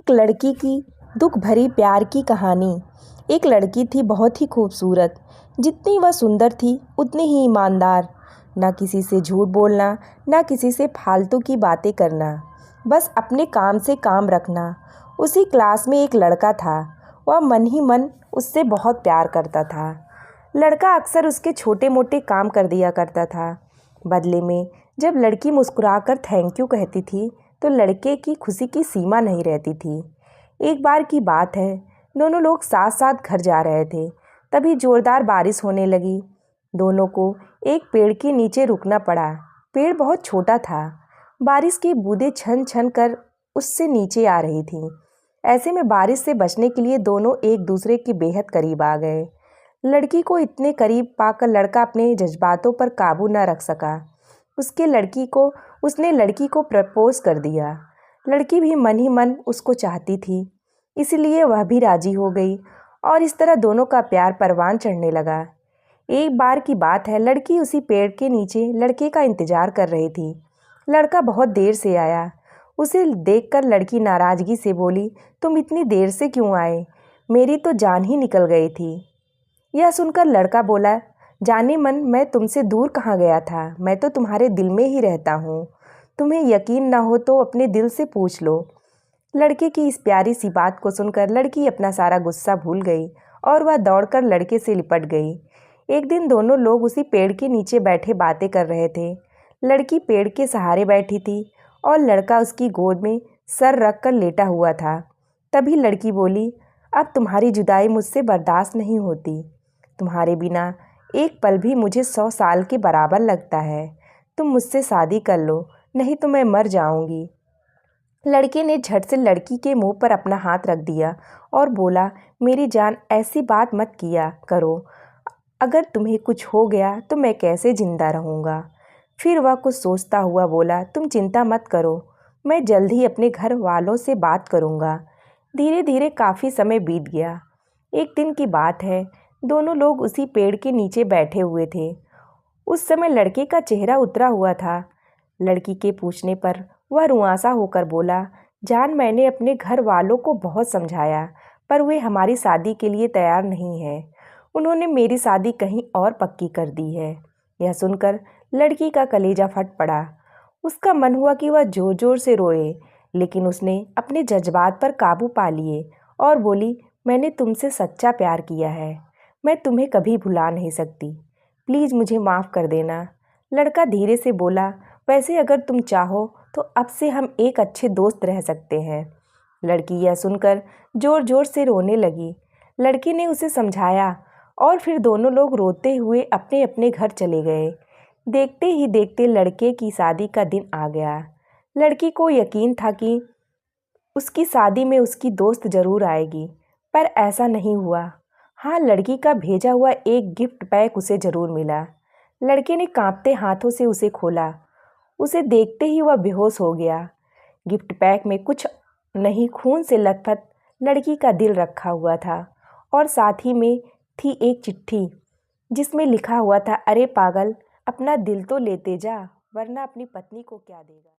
एक लड़की की दुख भरी प्यार की कहानी। एक लड़की थी बहुत ही खूबसूरत। जितनी वह सुंदर थी उतनी ही ईमानदार। ना किसी से झूठ बोलना, ना किसी से फालतू की बातें करना, बस अपने काम से काम रखना। उसी क्लास में एक लड़का था। वह मन ही मन उससे बहुत प्यार करता था। लड़का अक्सर उसके छोटे मोटे काम कर दिया करता था। बदले में जब लड़की मुस्कुराकर थैंक यू कहती थी तो लड़के की खुशी की सीमा नहीं रहती थी। एक बार की बात है, दोनों लोग साथ साथ घर जा रहे थे। तभी जोरदार बारिश होने लगी। दोनों को एक पेड़ के नीचे रुकना पड़ा। पेड़ बहुत छोटा था। बारिश की बूंदें छन छन कर उससे नीचे आ रही थीं। ऐसे में बारिश से बचने के लिए दोनों एक दूसरे के बेहद करीब आ गए। लड़की को इतने करीब पाकर लड़का अपने जज्बातों पर काबू न रख सका। उसने लड़की को प्रपोज कर दिया। लड़की भी मन ही मन उसको चाहती थी, इसलिए वह भी राजी हो गई और इस तरह दोनों का प्यार परवान चढ़ने लगा। एक बार की बात है, लड़की उसी पेड़ के नीचे लड़के का इंतजार कर रही थी। लड़का बहुत देर से आया। उसे देखकर लड़की नाराजगी से बोली, तुम इतनी देर से क्यों आए? मेरी तो जान ही निकल गई थी। यह सुनकर लड़का बोला, जाने मन मैं तुमसे दूर कहाँ गया था, मैं तो तुम्हारे दिल में ही रहता हूँ। तुम्हें यकीन ना हो तो अपने दिल से पूछ लो। लड़के की इस प्यारी सी बात को सुनकर लड़की अपना सारा गुस्सा भूल गई और वह दौड़कर लड़के से लिपट गई। एक दिन दोनों लोग उसी पेड़ के नीचे बैठे बातें कर रहे थे। लड़की पेड़ के सहारे बैठी थी और लड़का उसकी गोद में सर रख कर लेटा हुआ था। तभी लड़की बोली, अब तुम्हारी जुदाई मुझसे बर्दाश्त नहीं होती। तुम्हारे बिना एक पल भी मुझे 100 साल के बराबर लगता है। तुम मुझसे शादी कर लो, नहीं तो मैं मर जाऊंगी। लड़के ने झट से लड़की के मुंह पर अपना हाथ रख दिया और बोला, मेरी जान, ऐसी बात मत किया करो। अगर तुम्हें कुछ हो गया तो मैं कैसे जिंदा रहूँगा? फिर वह कुछ सोचता हुआ बोला, तुम चिंता मत करो, मैं जल्द ही अपने घर वालों से बात करूँगा। धीरे धीरे काफ़ी समय बीत गया। एक दिन की बात है, दोनों लोग उसी पेड़ के नीचे बैठे हुए थे। उस समय लड़के का चेहरा उतरा हुआ था। लड़की के पूछने पर वह रुआंसा होकर बोला, जान, मैंने अपने घर वालों को बहुत समझाया, पर वे हमारी शादी के लिए तैयार नहीं है। उन्होंने मेरी शादी कहीं और पक्की कर दी है। यह सुनकर लड़की का कलेजा फट पड़ा। उसका मन हुआ कि वह जोर जोर से रोए, लेकिन उसने अपने जज्बात पर काबू पा लिए और बोली, मैंने तुमसे सच्चा प्यार किया है, मैं तुम्हें कभी भुला नहीं सकती। प्लीज़ मुझे माफ़ कर देना। लड़का धीरे से बोला, वैसे अगर तुम चाहो तो अब से हम एक अच्छे दोस्त रह सकते हैं। लड़की यह सुनकर ज़ोर ज़ोर से रोने लगी। लड़की ने उसे समझाया और फिर दोनों लोग रोते हुए अपने अपने घर चले गए। देखते ही देखते लड़के की शादी का दिन आ गया। लड़की को यकीन था कि उसकी शादी में उसकी दोस्त ज़रूर आएगी, पर ऐसा नहीं हुआ। हाँ, लड़की का भेजा हुआ एक गिफ्ट पैक उसे ज़रूर मिला। लड़के ने कांपते हाथों से उसे खोला। उसे देखते ही वह बेहोश हो गया। गिफ्ट पैक में कुछ नहीं, खून से लथपथ लड़की का दिल रखा हुआ था और साथ ही में थी एक चिट्ठी जिसमें लिखा हुआ था, अरे पागल, अपना दिल तो लेते जा, वरना अपनी पत्नी को क्या देगा।